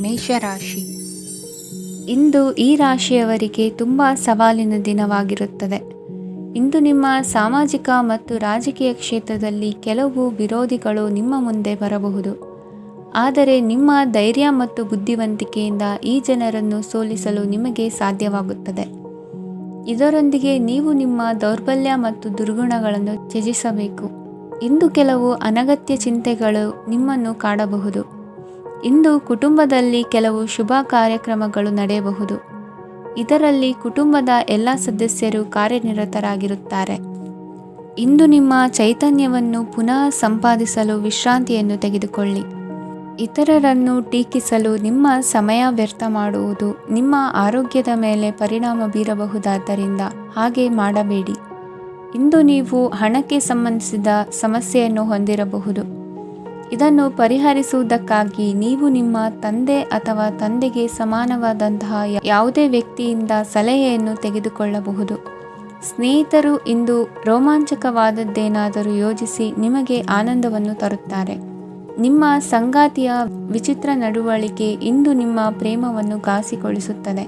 ಮೇಷರಾಶಿ. ಇಂದು ಈ ರಾಶಿಯವರಿಗೆ ತುಂಬ ಸವಾಲಿನ ದಿನವಾಗಿರುತ್ತದೆ. ಇಂದು ನಿಮ್ಮ ಸಾಮಾಜಿಕ ಮತ್ತು ರಾಜಕೀಯ ಕ್ಷೇತ್ರದಲ್ಲಿ ಕೆಲವು ವಿರೋಧಿಗಳು ನಿಮ್ಮ ಮುಂದೆ ಬರಬಹುದು. ಆದರೆ ನಿಮ್ಮ ಧೈರ್ಯ ಮತ್ತು ಬುದ್ಧಿವಂತಿಕೆಯಿಂದ ಈ ಜನರನ್ನು ಸೋಲಿಸಲು ನಿಮಗೆ ಸಾಧ್ಯವಾಗುತ್ತದೆ. ಇದರೊಂದಿಗೆ ನೀವು ನಿಮ್ಮ ದೌರ್ಬಲ್ಯ ಮತ್ತು ದುರ್ಗುಣಗಳನ್ನು ತ್ಯಜಿಸಬೇಕು. ಇಂದು ಕೆಲವು ಅನಗತ್ಯ ಚಿಂತೆಗಳು ನಿಮ್ಮನ್ನು ಕಾಡಬಹುದು. ಇಂದು ಕುಟುಂಬದಲ್ಲಿ ಕೆಲವು ಶುಭ ಕಾರ್ಯಕ್ರಮಗಳು ನಡೆಯಬಹುದು. ಇದರಲ್ಲಿ ಕುಟುಂಬದ ಎಲ್ಲ ಸದಸ್ಯರು ಕಾರ್ಯನಿರತರಾಗಿರುತ್ತಾರೆ. ಇಂದು ನಿಮ್ಮ ಚೈತನ್ಯವನ್ನು ಪುನಃ ಸಂಪಾದಿಸಲು ವಿಶ್ರಾಂತಿಯನ್ನು ತೆಗೆದುಕೊಳ್ಳಿ. ಇತರರನ್ನು ಟೀಕಿಸಲು ನಿಮ್ಮ ಸಮಯ ವ್ಯರ್ಥ ಮಾಡುವುದು ನಿಮ್ಮ ಆರೋಗ್ಯದ ಮೇಲೆ ಪರಿಣಾಮ ಬೀರಬಹುದಾದ್ದರಿಂದ ಹಾಗೆ ಮಾಡಬೇಡಿ. ಇಂದು ನೀವು ಹಣಕ್ಕೆ ಸಂಬಂಧಿಸಿದ ಸಮಸ್ಯೆಯನ್ನು ಹೊಂದಿರಬಹುದು. ಇದನ್ನು ಪರಿಹರಿಸುವುದಕ್ಕಾಗಿ ನೀವು ನಿಮ್ಮ ತಂದೆ ಅಥವಾ ತಂದೆಗೆ ಸಮಾನವಾದಂತಹ ಯಾವುದೇ ವ್ಯಕ್ತಿಯಿಂದ ಸಲಹೆಯನ್ನು ತೆಗೆದುಕೊಳ್ಳಬಹುದು. ಸ್ನೇಹಿತರು ಇಂದು ರೋಮಾಂಚಕವಾದದ್ದೇನಾದರೂ ಯೋಜಿಸಿ ನಿಮಗೆ ಆನಂದವನ್ನು ತರುತ್ತಾರೆ. ನಿಮ್ಮ ಸಂಗಾತಿಯ ವಿಚಿತ್ರ ನಡವಳಿಕೆ ಇಂದು ನಿಮ್ಮ ಪ್ರೇಮವನ್ನು ಘಾಸಿಗೊಳಿಸುತ್ತದೆ.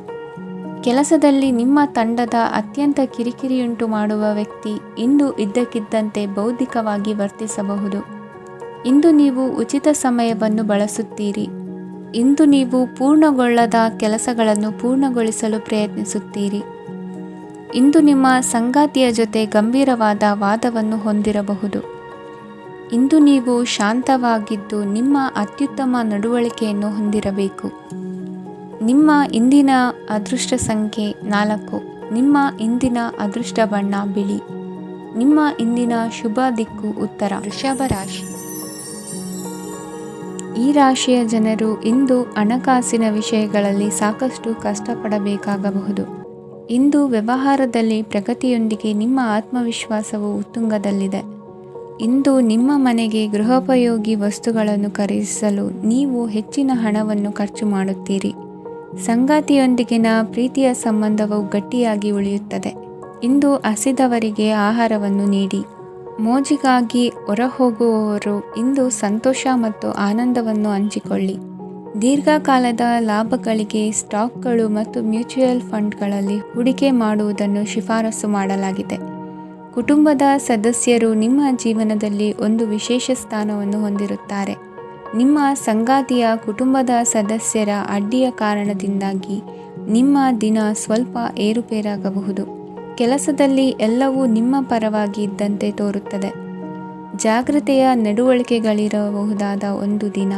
ಕೆಲಸದಲ್ಲಿ ನಿಮ್ಮ ತಂಡದ ಅತ್ಯಂತ ಕಿರಿಕಿರಿಯುಂಟು ಮಾಡುವ ವ್ಯಕ್ತಿ ಇಂದು ಇದ್ದಕ್ಕಿದ್ದಂತೆ ಬೌದ್ಧಿಕವಾಗಿ ವರ್ತಿಸಬಹುದು. ಇಂದು ನೀವು ಉಚಿತ ಸಮಯವನ್ನು ಬಳಸುತ್ತೀರಿ. ಇಂದು ನೀವು ಪೂರ್ಣಗೊಳ್ಳದ ಕೆಲಸಗಳನ್ನು ಪೂರ್ಣಗೊಳಿಸಲು ಪ್ರಯತ್ನಿಸುತ್ತೀರಿ. ಇಂದು ನಿಮ್ಮ ಸಂಗಾತಿಯ ಜೊತೆ ಗಂಭೀರವಾದ ವಾದವನ್ನು ಹೊಂದಿರಬಹುದು. ಇಂದು ನೀವು ಶಾಂತವಾಗಿದ್ದು ನಿಮ್ಮ ಅತ್ಯುತ್ತಮ ನಡವಳಿಕೆಯನ್ನು ಹೊಂದಿರಬೇಕು. ನಿಮ್ಮ ಇಂದಿನ ಅದೃಷ್ಟ ಸಂಖ್ಯೆ 4. ನಿಮ್ಮ ಇಂದಿನ ಅದೃಷ್ಟ ಬಣ್ಣ ಬಿಳಿ. ನಿಮ್ಮ ಇಂದಿನ ಶುಭ ದಿಕ್ಕು ಉತ್ತರ. ವೃಷಭ ರಾಶಿ. ಈ ರಾಶಿಯ ಜನರು ಇಂದು ಹಣಕಾಸಿನ ವಿಷಯಗಳಲ್ಲಿ ಸಾಕಷ್ಟು ಕಷ್ಟಪಡಬೇಕಾಗಬಹುದು. ಇಂದು ವ್ಯವಹಾರದಲ್ಲಿ ಪ್ರಗತಿಯೊಂದಿಗೆ ನಿಮ್ಮ ಆತ್ಮವಿಶ್ವಾಸವು ಉತ್ತುಂಗದಲ್ಲಿದೆ. ಇಂದು ನಿಮ್ಮ ಮನೆಗೆ ಗೃಹೋಪಯೋಗಿ ವಸ್ತುಗಳನ್ನು ಖರೀದಿಸಲು ನೀವು ಹೆಚ್ಚಿನ ಹಣವನ್ನು ಖರ್ಚು ಮಾಡುತ್ತೀರಿ. ಸಂಗಾತಿಯೊಂದಿಗಿನ ಪ್ರೀತಿಯ ಸಂಬಂಧವು ಗಟ್ಟಿಯಾಗಿ ಉಳಿಯುತ್ತದೆ. ಇಂದು ಹಸಿದವರಿಗೆ ಆಹಾರವನ್ನು ನೀಡಿ. ಮೋಜಿಗಾಗಿ ಹೊರಹೋಗುವವರು ಇಂದು ಸಂತೋಷ ಮತ್ತು ಆನಂದವನ್ನು ಹಂಚಿಕೊಳ್ಳಿ. ದೀರ್ಘಕಾಲದ ಲಾಭಗಳಿಗೆ ಸ್ಟಾಕ್ಗಳು ಮತ್ತು ಮ್ಯೂಚುವಲ್ ಫಂಡ್ಗಳಲ್ಲಿ ಹೂಡಿಕೆ ಮಾಡುವುದನ್ನು ಶಿಫಾರಸು ಮಾಡಲಾಗಿದೆ. ಕುಟುಂಬದ ಸದಸ್ಯರು ನಿಮ್ಮ ಜೀವನದಲ್ಲಿ ಒಂದು ವಿಶೇಷ ಸ್ಥಾನವನ್ನು ಹೊಂದಿರುತ್ತಾರೆ. ನಿಮ್ಮ ಸಂಗಾತಿಯ ಕುಟುಂಬದ ಸದಸ್ಯರ ಅಡ್ಡಿಯ ಕಾರಣದಿಂದಾಗಿ ನಿಮ್ಮ ದಿನ ಸ್ವಲ್ಪ ಏರುಪೇರಾಗಬಹುದು. ಕೆಲಸದಲ್ಲಿ ಎಲ್ಲವೂ ನಿಮ್ಮ ಪರವಾಗಿ ಇದ್ದಂತೆ ತೋರುತ್ತದೆ. ಜಾಗೃತೆಯ ನಡವಳಿಕೆಗಳಿರಬಹುದಾದ ಒಂದು ದಿನ.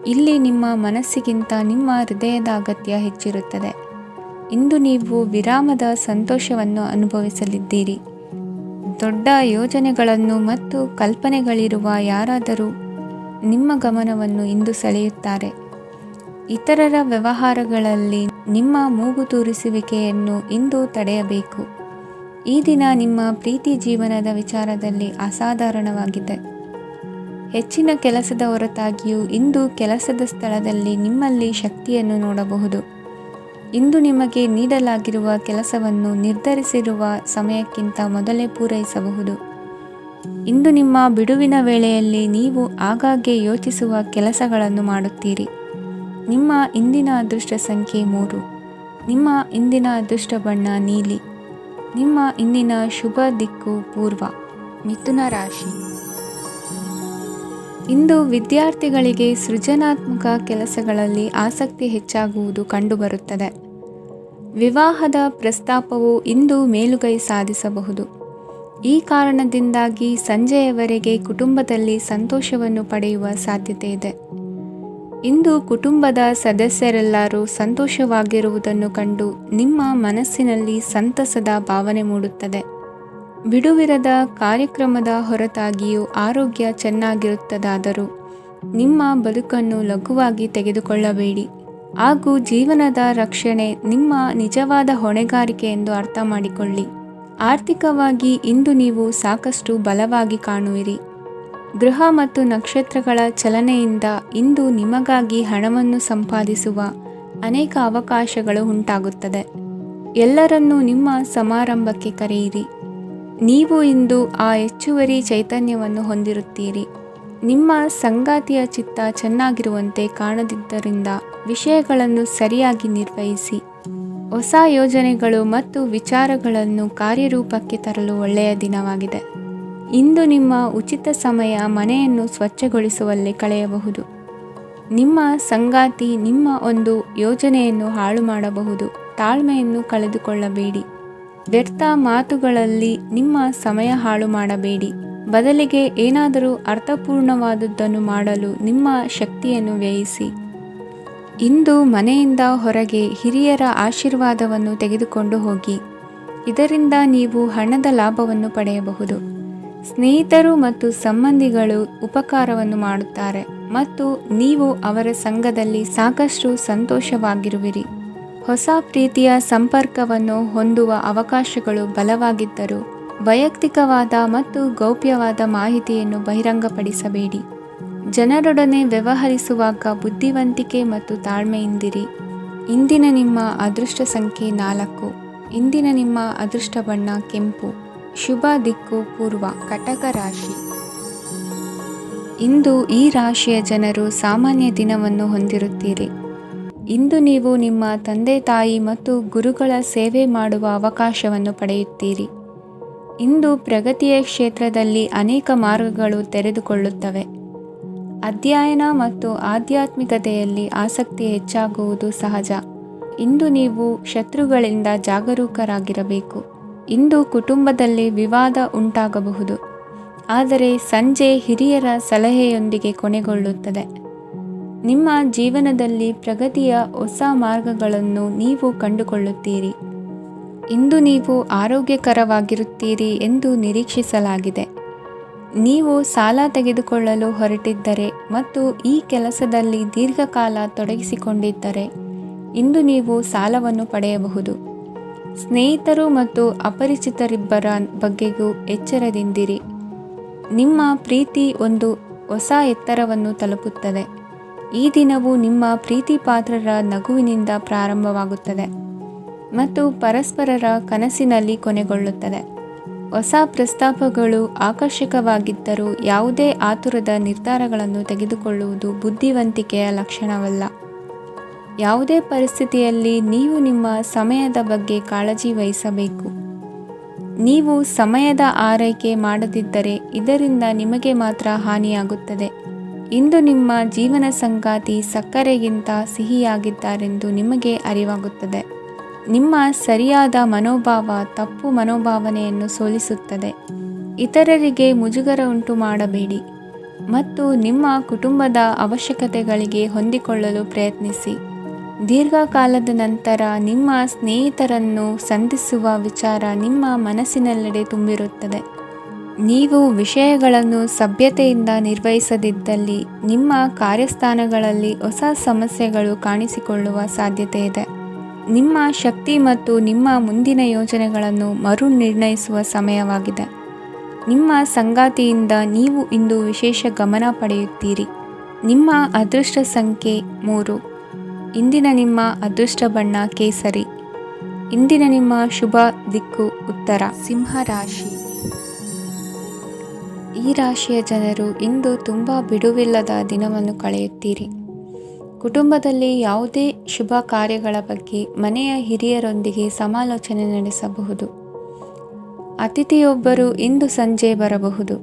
ಇಲ್ಲಿ ನಿಮ್ಮ ಮನಸ್ಸಿಗಿಂತ ನಿಮ್ಮ ಹೃದಯದ ಅಗತ್ಯ ಹೆಚ್ಚಿರುತ್ತದೆ. ಇಂದು ನೀವು ವಿರಾಮದ ಸಂತೋಷವನ್ನು ಅನುಭವಿಸಲಿದ್ದೀರಿ. ದೊಡ್ಡ ಯೋಜನೆಗಳನ್ನು ಮತ್ತು ಕಲ್ಪನೆಗಳಿರುವ ಯಾರಾದರೂ ನಿಮ್ಮ ಗಮನವನ್ನು ಇಂದು ಸೆಳೆಯುತ್ತಾರೆ. ಇತರರ ವ್ಯವಹಾರಗಳಲ್ಲಿ ನಿಮ್ಮ ಮೂಗು ತೂರಿಸುವಿಕೆಯನ್ನು ಇಂದು ತಡೆಯಬೇಕು. ಈ ದಿನ ನಿಮ್ಮ ಪ್ರೀತಿ ಜೀವನದ ವಿಚಾರದಲ್ಲಿ ಅಸಾಧಾರಣವಾಗಿದೆ. ಹೆಚ್ಚಿನ ಕೆಲಸದ ಹೊರತಾಗಿಯೂ ಇಂದು ಕೆಲಸದ ಸ್ಥಳದಲ್ಲಿ ನಿಮ್ಮಲ್ಲಿ ಶಕ್ತಿಯನ್ನು ನೋಡಬಹುದು. ಇಂದು ನಿಮಗೆ ನೀಡಲಾಗಿರುವ ಕೆಲಸವನ್ನು ನಿರ್ಧರಿಸಿರುವ ಸಮಯಕ್ಕಿಂತ ಮೊದಲೇ ಪೂರೈಸಬಹುದು. ಇಂದು ನಿಮ್ಮ ಬಿಡುವಿನ ವೇಳೆಯಲ್ಲಿ ನೀವು ಆಗಾಗ್ಗೆ ಯೋಚಿಸುವ ಕೆಲಸಗಳನ್ನು ಮಾಡುತ್ತೀರಿ. ನಿಮ್ಮ ಇಂದಿನ ಅದೃಷ್ಟ ಸಂಖ್ಯೆ 3. ನಿಮ್ಮ ಇಂದಿನ ಅದೃಷ್ಟ ಬಣ್ಣ ನೀಲಿ. ನಿಮ್ಮ ಇಂದಿನ ಶುಭ ದಿಕ್ಕು ಪೂರ್ವ. ಮಿಥುನ ರಾಶಿ. ಇಂದು ವಿದ್ಯಾರ್ಥಿಗಳಿಗೆ ಸೃಜನಾತ್ಮಕ ಕೆಲಸಗಳಲ್ಲಿ ಆಸಕ್ತಿ ಹೆಚ್ಚಾಗುವುದು ಕಂಡುಬರುತ್ತದೆ. ವಿವಾಹದ ಪ್ರಸ್ತಾಪವು ಇಂದು ಮೇಲುಗೈ ಸಾಧಿಸಬಹುದು. ಈ ಕಾರಣದಿಂದಾಗಿ ಸಂಜೆಯವರೆಗೆ ಕುಟುಂಬದಲ್ಲಿ ಸಂತೋಷವನ್ನು ಪಡೆಯುವ ಸಾಧ್ಯತೆ ಇದೆ. ಇಂದು ಕುಟುಂಬದ ಸದಸ್ಯರೆಲ್ಲರೂ ಸಂತೋಷವಾಗಿರುವುದನ್ನು ಕಂಡು ನಿಮ್ಮ ಮನಸ್ಸಿನಲ್ಲಿ ಸಂತಸದ ಭಾವನೆ ಮೂಡುತ್ತದೆ. ಬಿಡುವಿರದ ಕಾರ್ಯಕ್ರಮದ ಹೊರತಾಗಿಯೂ ಆರೋಗ್ಯ ಚೆನ್ನಾಗಿರುತ್ತದಾದರೂ ನಿಮ್ಮ ಬದುಕನ್ನು ಲಘುವಾಗಿ ತೆಗೆದುಕೊಳ್ಳಬೇಡಿ ಹಾಗೂ ಜೀವನದ ರಕ್ಷಣೆ ನಿಮ್ಮ ನಿಜವಾದ ಹೊಣೆಗಾರಿಕೆ ಎಂದು ಅರ್ಥ ಮಾಡಿಕೊಳ್ಳಿ. ಆರ್ಥಿಕವಾಗಿ ಇಂದು ನೀವು ಸಾಕಷ್ಟು ಬಲವಾಗಿ ಕಾಣುವಿರಿ. ಗೃಹ ಮತ್ತು ನಕ್ಷತ್ರಗಳ ಚಲನೆಯಿಂದ ಇಂದು ನಿಮಗಾಗಿ ಹಣವನ್ನು ಸಂಪಾದಿಸುವ ಅನೇಕ ಅವಕಾಶಗಳು ಉಂಟಾಗುತ್ತದೆ. ಎಲ್ಲರನ್ನೂ ನಿಮ್ಮ ಸಮಾರಂಭಕ್ಕೆ ಕರೆಯಿರಿ. ನೀವು ಇಂದು ಆ ಹೆಚ್ಚುವರಿ ಚೈತನ್ಯವನ್ನು ಹೊಂದಿರುತ್ತೀರಿ. ನಿಮ್ಮ ಸಂಗಾತಿಯ ಚಿತ್ತ ಚೆನ್ನಾಗಿರುವಂತೆ ಕಾಣದಿದ್ದರಿಂದ ವಿಷಯಗಳನ್ನು ಸರಿಯಾಗಿ ನಿರ್ವಹಿಸಿ. ಹೊಸ ಯೋಜನೆಗಳು ಮತ್ತು ವಿಚಾರಗಳನ್ನು ಕಾರ್ಯರೂಪಕ್ಕೆ ತರಲು ಒಳ್ಳೆಯ ದಿನವಾಗಿದೆ. ಇಂದು ನಿಮ್ಮ ಉಚಿತ ಸಮಯ ಮನೆಯನ್ನು ಸ್ವಚ್ಛಗೊಳಿಸುವಲ್ಲಿ ಕಳೆಯಬಹುದು. ನಿಮ್ಮ ಸಂಗಾತಿ ನಿಮ್ಮ ಒಂದು ಯೋಜನೆಯನ್ನು ಹಾಳು ಮಾಡಬಹುದು. ತಾಳ್ಮೆಯನ್ನು ಕಳೆದುಕೊಳ್ಳಬೇಡಿ. ವ್ಯರ್ಥ ಮಾತುಗಳಲ್ಲಿ ನಿಮ್ಮ ಸಮಯ ಹಾಳು ಮಾಡಬೇಡಿ. ಬದಲಿಗೆ ಏನಾದರೂ ಅರ್ಥಪೂರ್ಣವಾದುದನ್ನು ಮಾಡಲು ನಿಮ್ಮ ಶಕ್ತಿಯನ್ನು ವ್ಯಯಿಸಿ. ಇಂದು ಮನೆಯಿಂದ ಹೊರಗೆ ಹಿರಿಯರ ಆಶೀರ್ವಾದವನ್ನು ತೆಗೆದುಕೊಂಡು ಹೋಗಿ. ಇದರಿಂದ ನೀವು ಹಣದ ಲಾಭವನ್ನು ಪಡೆಯಬಹುದು. ಸ್ನೇಹಿತರು ಮತ್ತು ಸಂಬಂಧಿಗಳು ಉಪಕಾರವನ್ನು ಮಾಡುತ್ತಾರೆ ಮತ್ತು ನೀವು ಅವರ ಸಂಘದಲ್ಲಿ ಸಾಕಷ್ಟು ಸಂತೋಷವಾಗಿರುವಿರಿ. ಹೊಸ ಪ್ರೀತಿಯ ಸಂಪರ್ಕವನ್ನು ಹೊಂದುವ ಅವಕಾಶಗಳು ಬಲವಾಗಿದ್ದರೂ ವೈಯಕ್ತಿಕವಾದ ಮತ್ತು ಗೌಪ್ಯವಾದ ಮಾಹಿತಿಯನ್ನು ಬಹಿರಂಗಪಡಿಸಬೇಡಿ. ಜನರೊಡನೆ ವ್ಯವಹರಿಸುವಾಗ ಬುದ್ಧಿವಂತಿಕೆ ಮತ್ತು ತಾಳ್ಮೆಯಿಂದಿರಿ. ಇಂದಿನ ನಿಮ್ಮ ಅದೃಷ್ಟ ಸಂಖ್ಯೆ 4. ಇಂದಿನ ನಿಮ್ಮ ಅದೃಷ್ಟ ಬಣ್ಣ ಕೆಂಪು. ಶುಭ ದಿಕ್ಕು ಪೂರ್ವ. ಕಟಕ ರಾಶಿ. ಇಂದು ಈ ರಾಶಿಯ ಜನರು ಸಾಮಾನ್ಯ ದಿನವನ್ನು ಹೊಂದಿರುತ್ತೀರಿ. ಇಂದು ನೀವು ನಿಮ್ಮ ತಂದೆ ತಾಯಿ ಮತ್ತು ಗುರುಗಳ ಸೇವೆ ಮಾಡುವ ಅವಕಾಶವನ್ನು ಪಡೆಯುತ್ತೀರಿ. ಇಂದು ಪ್ರಗತಿಯ ಕ್ಷೇತ್ರದಲ್ಲಿ ಅನೇಕ ಮಾರ್ಗಗಳು ತೆರೆದುಕೊಳ್ಳುತ್ತವೆ. ಅಧ್ಯಯನ ಮತ್ತು ಆಧ್ಯಾತ್ಮಿಕತೆಯಲ್ಲಿ ಆಸಕ್ತಿ ಹೆಚ್ಚಾಗುವುದು ಸಹಜ. ಇಂದು ನೀವು ಶತ್ರುಗಳಿಂದ ಜಾಗರೂಕರಾಗಿರಬೇಕು. ಇಂದು ಕುಟುಂಬದಲ್ಲಿ ವಿವಾದ ಉಂಟಾಗಬಹುದು, ಆದರೆ ಸಂಜೆ ಹಿರಿಯರ ಸಲಹೆಯೊಂದಿಗೆ ಕೊನೆಗೊಳ್ಳುತ್ತದೆ. ನಿಮ್ಮ ಜೀವನದಲ್ಲಿ ಪ್ರಗತಿಯ ಹೊಸ ಮಾರ್ಗಗಳನ್ನು ನೀವು ಕಂಡುಕೊಳ್ಳುತ್ತೀರಿ. ಇಂದು ನೀವು ಆರೋಗ್ಯಕರವಾಗಿರುತ್ತೀರಿ ಎಂದು ನಿರೀಕ್ಷಿಸಲಾಗಿದೆ. ನೀವು ಸಾಲ ತೆಗೆದುಕೊಳ್ಳಲು ಹೊರಟಿದ್ದರೆ ಮತ್ತು ಈ ಕೆಲಸದಲ್ಲಿ ದೀರ್ಘಕಾಲ ತೊಡಗಿಸಿಕೊಂಡಿದ್ದರೆ ಇಂದು ನೀವು ಸಾಲವನ್ನು ಪಡೆಯಬಹುದು. ಸ್ನೇಹಿತರು ಮತ್ತು ಅಪರಿಚಿತರಿಬ್ಬರ ಬಗ್ಗೆಗೂ ಎಚ್ಚರದಿಂದಿರಿ. ನಿಮ್ಮ ಪ್ರೀತಿ ಒಂದು ಹೊಸ ಎತ್ತರವನ್ನು ತಲುಪುತ್ತದೆ. ಈ ದಿನವು ನಿಮ್ಮ ಪ್ರೀತಿ ಪಾತ್ರರ ನಗುವಿನಿಂದ ಪ್ರಾರಂಭವಾಗುತ್ತದೆ ಮತ್ತು ಪರಸ್ಪರರ ಕನಸಿನಲ್ಲಿ ಕೊನೆಗೊಳ್ಳುತ್ತದೆ. ಹೊಸ ಪ್ರಸ್ತಾಪಗಳು ಆಕರ್ಷಕವಾಗಿದ್ದರೂ ಯಾವುದೇ ಆತುರದ ನಿರ್ಧಾರಗಳನ್ನು ತೆಗೆದುಕೊಳ್ಳುವುದು ಬುದ್ಧಿವಂತಿಕೆಯ ಲಕ್ಷಣವಲ್ಲ. ಯಾವುದೇ ಪರಿಸ್ಥಿತಿಯಲ್ಲಿ ನೀವು ನಿಮ್ಮ ಸಮಯದ ಬಗ್ಗೆ ಕಾಳಜಿ ವಹಿಸಬೇಕು. ನೀವು ಸಮಯದ ಆರೈಕೆ ಮಾಡದಿದ್ದರೆ ಇದರಿಂದ ನಿಮಗೆ ಮಾತ್ರ ಹಾನಿಯಾಗುತ್ತದೆ. ಇಂದು ನಿಮ್ಮ ಜೀವನ ಸಂಗಾತಿ ಸಕ್ಕರೆಗಿಂತ ಸಿಹಿಯಾಗಿದ್ದಾರೆಂದು ನಿಮಗೆ ಅರಿವಾಗುತ್ತದೆ. ನಿಮ್ಮ ಸರಿಯಾದ ಮನೋಭಾವ ತಪ್ಪು ಮನೋಭಾವನೆಯನ್ನು ಸೋಲಿಸುತ್ತದೆ. ಇತರರಿಗೆ ಮುಜುಗರ ಉಂಟು ಮಾಡಬೇಡಿ ಮತ್ತು ನಿಮ್ಮ ಕುಟುಂಬದ ಅವಶ್ಯಕತೆಗಳಿಗೆ ಹೊಂದಿಕೊಳ್ಳಲು ಪ್ರಯತ್ನಿಸಿ. ದೀರ್ಘಕಾಲದ ನಂತರ ನಿಮ್ಮ ಸ್ನೇಹಿತರನ್ನು ಸಂಧಿಸುವ ವಿಚಾರ ನಿಮ್ಮ ಮನಸ್ಸಿನೆಲ್ಲೆಡೆ ತುಂಬಿರುತ್ತದೆ. ನೀವು ವಿಷಯಗಳನ್ನು ಸಭ್ಯತೆಯಿಂದ ನಿರ್ವಹಿಸದಿದ್ದಲ್ಲಿ ನಿಮ್ಮ ಕಾರ್ಯಸ್ಥಾನಗಳಲ್ಲಿ ಹೊಸ ಸಮಸ್ಯೆಗಳು ಕಾಣಿಸಿಕೊಳ್ಳುವ ಸಾಧ್ಯತೆ ಇದೆ. ನಿಮ್ಮ ಶಕ್ತಿ ಮತ್ತು ನಿಮ್ಮ ಮುಂದಿನ ಯೋಜನೆಗಳನ್ನು ಮರು ನಿರ್ಣಯಿಸುವ ಸಮಯವಾಗಿದೆ. ನಿಮ್ಮ ಸಂಗಾತಿಯಿಂದ ನೀವು ಇಂದು ವಿಶೇಷ ಗಮನ ಪಡೆಯುತ್ತೀರಿ. ನಿಮ್ಮ ಅದೃಷ್ಟ ಸಂಖ್ಯೆ 3. ಇಂದಿನ ನಿಮ್ಮ ಅದೃಷ್ಟ ಬಣ್ಣ ಕೇಸರಿ. ಇಂದಿನ ನಿಮ್ಮ ಶುಭ ದಿಕ್ಕು ಉತ್ತರ. ಸಿಂಹ ರಾಶಿ. ಈ ರಾಶಿಯ ಜನರು ಇಂದು ತುಂಬ ಬಿಡುವಿಲ್ಲದ ದಿನವನ್ನು ಕಳೆಯುತ್ತೀರಿ. ಕುಟುಂಬದಲ್ಲಿ ಯಾವುದೇ ಶುಭ ಕಾರ್ಯಗಳ ಬಗ್ಗೆ ಮನೆಯ ಹಿರಿಯರೊಂದಿಗೆ ಸಮಾಲೋಚನೆ ನಡೆಸಬಹುದು. ಅತಿಥಿಯೊಬ್ಬರು ಇಂದು ಸಂಜೆ ಬರಬಹುದು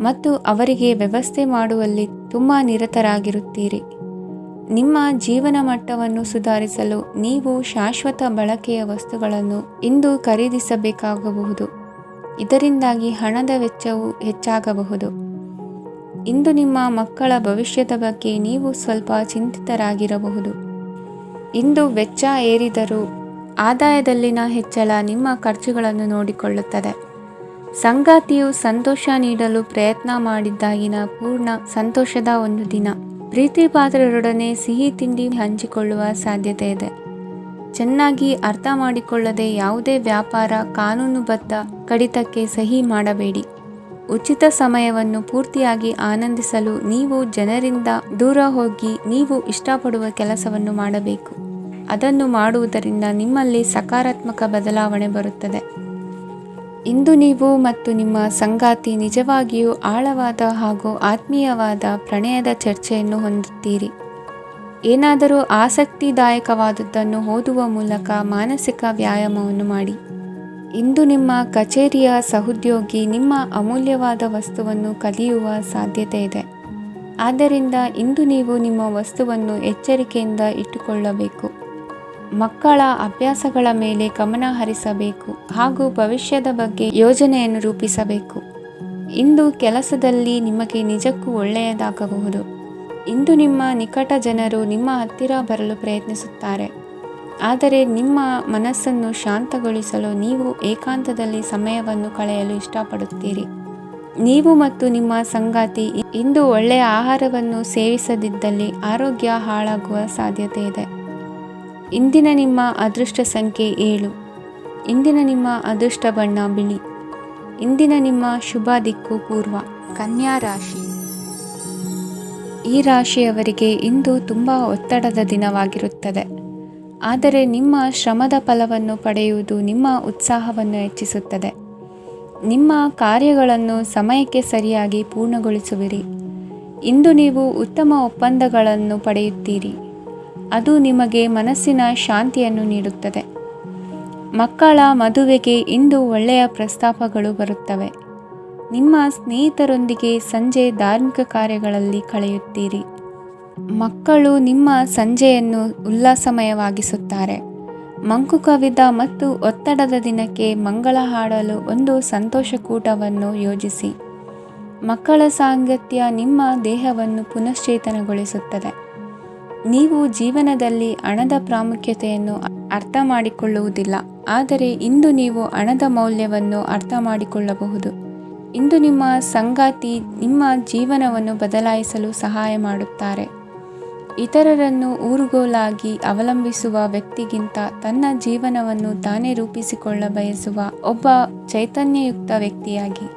ಮತ್ತು ಅವರಿಗೆ ವ್ಯವಸ್ಥೆ ಮಾಡುವಲ್ಲಿ ತುಂಬ ನಿರತರಾಗಿರುತ್ತೀರಿ. ನಿಮ್ಮ ಜೀವನ ಮಟ್ಟವನ್ನು ಸುಧಾರಿಸಲು ನೀವು ಶಾಶ್ವತ ಬಳಕೆಯ ವಸ್ತುಗಳನ್ನು ಇಂದು ಖರೀದಿಸಬೇಕಾಗಬಹುದು. ಇದರಿಂದಾಗಿ ಹಣದ ವೆಚ್ಚವು ಹೆಚ್ಚಾಗಬಹುದು. ಇಂದು ನಿಮ್ಮ ಮಕ್ಕಳ ಭವಿಷ್ಯದ ಬಗ್ಗೆ ನೀವು ಸ್ವಲ್ಪ ಚಿಂತಿತರಾಗಿರಬಹುದು. ಇಂದು ವೆಚ್ಚ ಏರಿದರೂ ಆದಾಯದಲ್ಲಿನ ಹೆಚ್ಚಳ ನಿಮ್ಮ ಖರ್ಚುಗಳನ್ನು ನೋಡಿಕೊಳ್ಳುತ್ತದೆ. ಸಂಗಾತಿಯು ಸಂತೋಷ ನೀಡಲು ಪ್ರಯತ್ನ ಮಾಡಿದ್ದಾಗಿನ ಪೂರ್ಣ ಸಂತೋಷದ ಒಂದು ದಿನ. ಪ್ರೀತಿ ಪಾತ್ರರೊಡನೆ ಸಿಹಿ ತಿಂಡಿ ಹಂಚಿಕೊಳ್ಳುವ ಸಾಧ್ಯತೆ ಇದೆ. ಚೆನ್ನಾಗಿ ಅರ್ಥ ಮಾಡಿಕೊಳ್ಳದೆ ಯಾವುದೇ ವ್ಯಾಪಾರ ಕಾನೂನುಬದ್ಧ ಕಡಿತಕ್ಕೆ ಸಹಿ ಮಾಡಬೇಡಿ. ಉಚಿತ ಸಮಯವನ್ನು ಪೂರ್ತಿಯಾಗಿ ಆನಂದಿಸಲು ನೀವು ಜನರಿಂದ ದೂರ ಹೋಗಿ ನೀವು ಇಷ್ಟಪಡುವ ಕೆಲಸವನ್ನು ಮಾಡಬೇಕು. ಅದನ್ನು ಮಾಡುವುದರಿಂದ ನಿಮ್ಮಲ್ಲಿ ಸಕಾರಾತ್ಮಕ ಬದಲಾವಣೆ ಬರುತ್ತದೆ. ಇಂದು ನೀವು ಮತ್ತು ನಿಮ್ಮ ಸಂಗಾತಿ ನಿಜವಾಗಿಯೂ ಆಳವಾದ ಹಾಗೂ ಆತ್ಮೀಯವಾದ ಪ್ರಣಯದ ಚರ್ಚೆಯನ್ನು ಹೊಂದುತ್ತೀರಿ. ಏನಾದರೂ ಆಸಕ್ತಿದಾಯಕವಾದದ್ದನ್ನು ಓದುವ ಮೂಲಕ ಮಾನಸಿಕ ವ್ಯಾಯಾಮವನ್ನು ಮಾಡಿ. ಇಂದು ನಿಮ್ಮ ಕಚೇರಿಯ ಸಹೋದ್ಯೋಗಿ ನಿಮ್ಮ ಅಮೂಲ್ಯವಾದ ವಸ್ತುವನ್ನು ಕದಿಯುವ ಸಾಧ್ಯತೆ ಇದೆ. ಆದ್ದರಿಂದ ಇಂದು ನೀವು ನಿಮ್ಮ ವಸ್ತುವನ್ನು ಎಚ್ಚರಿಕೆಯಿಂದ ಇಟ್ಟುಕೊಳ್ಳಬೇಕು. ಮಕ್ಕಳ ಅಭ್ಯಾಸಗಳ ಮೇಲೆ ಗಮನ ಹರಿಸಬೇಕು ಹಾಗೂ ಭವಿಷ್ಯದ ಬಗ್ಗೆ ಯೋಜನೆಯನ್ನು ರೂಪಿಸಬೇಕು. ಇಂದು ಕೆಲಸದಲ್ಲಿ ನಿಮಗೆ ನಿಜಕ್ಕೂ ಒಳ್ಳೆಯದಾಗಬಹುದು. ಇಂದು ನಿಮ್ಮ ನಿಕಟ ಜನರು ನಿಮ್ಮ ಹತ್ತಿರ ಬರಲು ಪ್ರಯತ್ನಿಸುತ್ತಾರೆ, ಆದರೆ ನಿಮ್ಮ ಮನಸ್ಸನ್ನು ಶಾಂತಗೊಳಿಸಲು ನೀವು ಏಕಾಂತದಲ್ಲಿ ಸಮಯವನ್ನು ಕಳೆಯಲು ಇಷ್ಟಪಡುತ್ತೀರಿ. ನೀವು ಮತ್ತು ನಿಮ್ಮ ಸಂಗಾತಿ ಇಂದು ಒಳ್ಳೆಯ ಆಹಾರವನ್ನು ಸೇವಿಸದಿದ್ದಲ್ಲಿ ಆರೋಗ್ಯ ಹಾಳಾಗುವ ಸಾಧ್ಯತೆ ಇದೆ. ಇಂದಿನ ನಿಮ್ಮ ಅದೃಷ್ಟ ಸಂಖ್ಯೆ 7. ಇಂದಿನ ನಿಮ್ಮ ಅದೃಷ್ಟ ಬಣ್ಣ ಬಿಳಿ. ಇಂದಿನ ನಿಮ್ಮ ಶುಭ ದಿಕ್ಕು ಪೂರ್ವ. ಕನ್ಯಾ ರಾಶಿ. ಈ ರಾಶಿಯವರಿಗೆ ಇಂದು ತುಂಬ ಒತ್ತಡದ ದಿನವಾಗಿರುತ್ತದೆ. ಆದರೆ ನಿಮ್ಮ ಶ್ರಮದ ಫಲವನ್ನು ಪಡೆಯುವುದು ನಿಮ್ಮ ಉತ್ಸಾಹವನ್ನು ಹೆಚ್ಚಿಸುತ್ತದೆ. ನಿಮ್ಮ ಕಾರ್ಯಗಳನ್ನು ಸಮಯಕ್ಕೆ ಸರಿಯಾಗಿ ಪೂರ್ಣಗೊಳಿಸುವಿರಿ. ಇಂದು ನೀವು ಉತ್ತಮ ಒಪ್ಪಂದಗಳನ್ನು ಪಡೆಯುತ್ತೀರಿ. ಅದು ನಿಮಗೆ ಮನಸ್ಸಿನ ಶಾಂತಿಯನ್ನು ನೀಡುತ್ತದೆ. ಮಕ್ಕಳ ಮದುವೆಗೆ ಇಂದು ಒಳ್ಳೆಯ ಪ್ರಸ್ತಾಪಗಳು ಬರುತ್ತವೆ. ನಿಮ್ಮ ಸ್ನೇಹಿತರೊಂದಿಗೆ ಸಂಜೆ ಧಾರ್ಮಿಕ ಕಾರ್ಯಗಳಲ್ಲಿ ಕಳೆಯುತ್ತೀರಿ. ಮಕ್ಕಳು ನಿಮ್ಮ ಸಂಜೆಯನ್ನು ಉಲ್ಲಾಸಮಯವಾಗಿಸುತ್ತಾರೆ. ಮಂಕು ಕವಿದ ಮತ್ತು ಒತ್ತಡದ ದಿನಕ್ಕೆ ಮಂಗಳ ಹಾಡಲು ಒಂದು ಸಂತೋಷಕೂಟವನ್ನು ಯೋಜಿಸಿ. ಮಕ್ಕಳ ಸಾಂಗತ್ಯ ನಿಮ್ಮ ದೇಹವನ್ನು ಪುನಶ್ಚೇತನಗೊಳಿಸುತ್ತದೆ. ನೀವು ಜೀವನದಲ್ಲಿ ಹಣದ ಪ್ರಾಮುಖ್ಯತೆಯನ್ನು ಅರ್ಥ ಮಾಡಿಕೊಳ್ಳುವುದಿಲ್ಲ, ಆದರೆ ಇಂದು ನೀವು ಹಣದ ಮೌಲ್ಯವನ್ನು ಅರ್ಥ ಮಾಡಿಕೊಳ್ಳಬಹುದು. ಇಂದು ನಿಮ್ಮ ಸಂಗಾತಿ ನಿಮ್ಮ ಜೀವನವನ್ನು ಬದಲಾಯಿಸಲು ಸಹಾಯ ಮಾಡುತ್ತಾರೆ. ಇತರರನ್ನು ಊರುಗೋಲಾಗಿ ಅವಲಂಬಿಸುವ ವ್ಯಕ್ತಿಗಿಂತ ತನ್ನ ಜೀವನವನ್ನು ತಾನೇ ರೂಪಿಸಿಕೊಳ್ಳ ಬಯಸುವ ಒಬ್ಬ ಚೈತನ್ಯಯುಕ್ತ ವ್ಯಕ್ತಿಯಾಗಿ.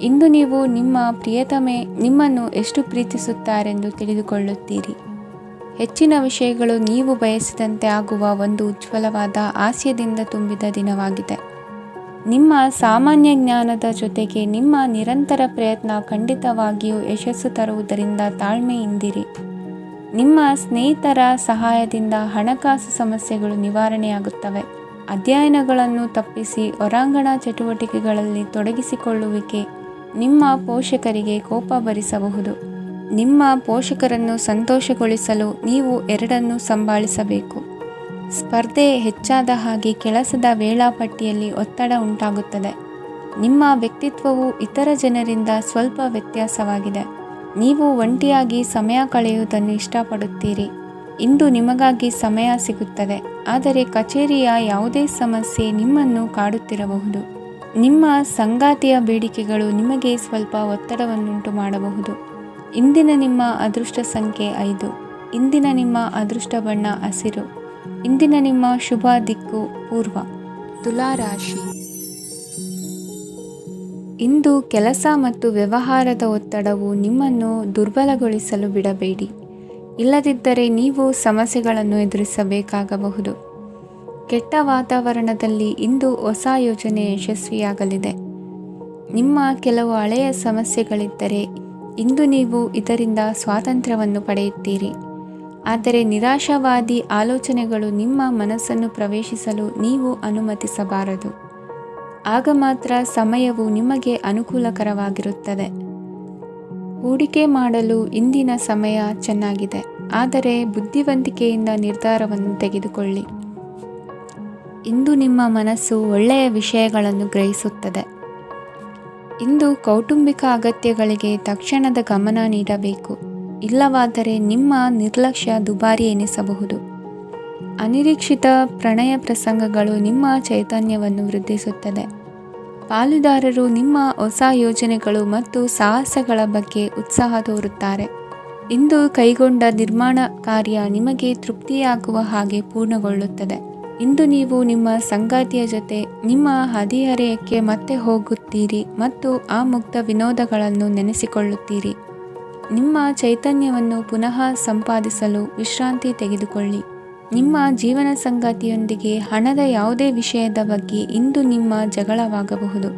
ಇಂದು ನೀವು ನಿಮ್ಮ ಪ್ರಿಯತಮೆ ನಿಮ್ಮನ್ನು ಎಷ್ಟು ಪ್ರೀತಿಸುತ್ತಾರೆಂದು ತಿಳಿದುಕೊಳ್ಳುತ್ತೀರಿ. ಹೆಚ್ಚಿನ ವಿಷಯಗಳು ನೀವು ಬಯಸಿದಂತೆ ಆಗುವ ಒಂದು ಉಜ್ವಲವಾದ ಹಾಸ್ಯದಿಂದ ತುಂಬಿದ ದಿನವಾಗಿದೆ. ನಿಮ್ಮ ಸಾಮಾನ್ಯ ಜ್ಞಾನದ ಜೊತೆಗೆ ನಿಮ್ಮ ನಿರಂತರ ಪ್ರಯತ್ನ ಖಂಡಿತವಾಗಿಯೂ ಯಶಸ್ಸು ತರುವುದರಿಂದ ತಾಳ್ಮೆಯಿಂದಿರಿ. ನಿಮ್ಮ ಸ್ನೇಹಿತರ ಸಹಾಯದಿಂದ ಹಣಕಾಸು ಸಮಸ್ಯೆಗಳು ನಿವಾರಣೆಯಾಗುತ್ತವೆ. ಅಧ್ಯಯನಗಳನ್ನು ತಪ್ಪಿಸಿ ಹೊರಾಂಗಣ ಚಟುವಟಿಕೆಗಳಲ್ಲಿ ತೊಡಗಿಸಿಕೊಳ್ಳುವಿಕೆ ನಿಮ್ಮ ಪೋಷಕರಿಗೆ ಕೋಪ ಭರಿಸಬಹುದು. ನಿಮ್ಮ ಪೋಷಕರನ್ನು ಸಂತೋಷಗೊಳಿಸಲು ನೀವು ಎರಡನ್ನೂ ಸಂಭಾಳಿಸಬೇಕು. ಸ್ಪರ್ಧೆ ಹೆಚ್ಚಾದ ಹಾಗೆ ಕೆಲಸದ ವೇಳಾಪಟ್ಟಿಯಲ್ಲಿ ಒತ್ತಡ ಉಂಟಾಗುತ್ತದೆ. ನಿಮ್ಮ ವ್ಯಕ್ತಿತ್ವವು ಇತರ ಜನರಿಂದ ಸ್ವಲ್ಪ ವ್ಯತ್ಯಾಸವಾಗಿದೆ. ನೀವು ಒಂಟಿಯಾಗಿ ಸಮಯ ಕಳೆಯುವುದನ್ನು ಇಷ್ಟಪಡುತ್ತೀರಿ. ಇಂದು ನಿಮಗಾಗಿ ಸಮಯ ಸಿಗುತ್ತದೆ, ಆದರೆ ಕಚೇರಿಯ ಯಾವುದೇ ಸಮಸ್ಯೆ ನಿಮ್ಮನ್ನು ಕಾಡುತ್ತಿರಬಹುದು. ನಿಮ್ಮ ಸಂಗಾತಿಯ ಬೇಡಿಕೆಗಳು ನಿಮಗೆ ಸ್ವಲ್ಪ ಒತ್ತಡವನ್ನುಂಟು ಮಾಡಬಹುದು. ಇಂದಿನ ನಿಮ್ಮ ಅದೃಷ್ಟ ಸಂಖ್ಯೆ 5. ಇಂದಿನ ನಿಮ್ಮ ಅದೃಷ್ಟ ಬಣ್ಣ ಹಸಿರು. ಇಂದಿನ ನಿಮ್ಮ ಶುಭ ದಿಕ್ಕು ಪೂರ್ವ. ತುಲಾ ರಾಶಿ. ಇಂದು ಕೆಲಸ ಮತ್ತು ವ್ಯವಹಾರದ ಒತ್ತಡವು ನಿಮ್ಮನ್ನು ದುರ್ಬಲಗೊಳಿಸಲು ಬಿಡಬೇಡಿ. ಇಲ್ಲದಿದ್ದರೆ ನೀವು ಸಮಸ್ಯೆಗಳನ್ನು ಎದುರಿಸಬೇಕಾಗಬಹುದು. ಕೆಟ್ಟ ವಾತಾವರಣದಲ್ಲಿ ಇಂದು ಹೊಸ ಯೋಜನೆ ಯಶಸ್ವಿಯಾಗಲಿದೆ. ನಿಮ್ಮ ಕೆಲವು ಹಳೆಯ ಸಮಸ್ಯೆಗಳಿದ್ದರೆ ಇಂದು ನೀವು ಇದರಿಂದ ಸ್ವಾತಂತ್ರ್ಯವನ್ನು ಪಡೆಯುತ್ತೀರಿ. ಆದರೆ ನಿರಾಶಾವಾದಿ ಆಲೋಚನೆಗಳು ನಿಮ್ಮ ಮನಸ್ಸನ್ನು ಪ್ರವೇಶಿಸಲು ನೀವು ಅನುಮತಿಸಬಾರದು. ಆಗ ಮಾತ್ರ ಸಮಯವು ನಿಮಗೆ ಅನುಕೂಲಕರವಾಗಿರುತ್ತದೆ. ಹೂಡಿಕೆ ಮಾಡಲು ಇಂದಿನ ಸಮಯ ಚೆನ್ನಾಗಿದೆ, ಆದರೆ ಬುದ್ಧಿವಂತಿಕೆಯಿಂದ ನಿರ್ಧಾರವನ್ನು ತೆಗೆದುಕೊಳ್ಳಿ. ಇಂದು ನಿಮ್ಮ ಮನಸ್ಸು ಒಳ್ಳೆಯ ವಿಷಯಗಳನ್ನು ಗ್ರಹಿಸುತ್ತದೆ. ಇಂದು ಕೌಟುಂಬಿಕ ಅಗತ್ಯಗಳಿಗೆ ತಕ್ಷಣದ ಗಮನ ನೀಡಬೇಕು. ಇಲ್ಲವಾದರೆ ನಿಮ್ಮ ನಿರ್ಲಕ್ಷ್ಯ ದುಬಾರಿ ಎನಿಸಬಹುದು. ಅನಿರೀಕ್ಷಿತ ಪ್ರಣಯ ಪ್ರಸಂಗಗಳು ನಿಮ್ಮ ಚೈತನ್ಯವನ್ನು ವೃದ್ಧಿಸುತ್ತದೆ. ಪಾಲುದಾರರು ನಿಮ್ಮ ಹೊಸ ಯೋಜನೆಗಳು ಮತ್ತು ಸಾಹಸಗಳ ಬಗ್ಗೆ ಉತ್ಸಾಹ ತೋರುತ್ತಾರೆ. ಇಂದು ಕೈಗೊಂಡ ನಿರ್ಮಾಣ ಕಾರ್ಯ ನಿಮಗೆ ತೃಪ್ತಿಯಾಗುವ ಹಾಗೆ ಪೂರ್ಣಗೊಳ್ಳುತ್ತದೆ. ಇಂದು ನೀವು ನಿಮ್ಮ ಸಂಗಾತಿಯ ಜೊತೆ ನಿಮ್ಮ ಹದಿಹರೆಯಕ್ಕೆ ಮತ್ತೆ ಹೋಗುತ್ತೀರಿ ಮತ್ತು ಆ ಮುಗ್ಧ ವಿನೋದಗಳನ್ನು ನೆನೆಸಿಕೊಳ್ಳುತ್ತೀರಿ. ನಿಮ್ಮ ಚೈತನ್ಯವನ್ನು ಪುನಃ ಸಂಪಾದಿಸಲು ವಿಶ್ರಾಂತಿ ತೆಗೆದುಕೊಳ್ಳಿ. ನಿಮ್ಮ ಜೀವನ ಸಂಗಾತಿಯೊಂದಿಗೆ ಹಣದ ಯಾವುದೇ ವಿಷಯದ ಬಗ್ಗೆ ಇಂದು ನಿಮ್ಮ ಜಗಳವಾಗಬಹುದು.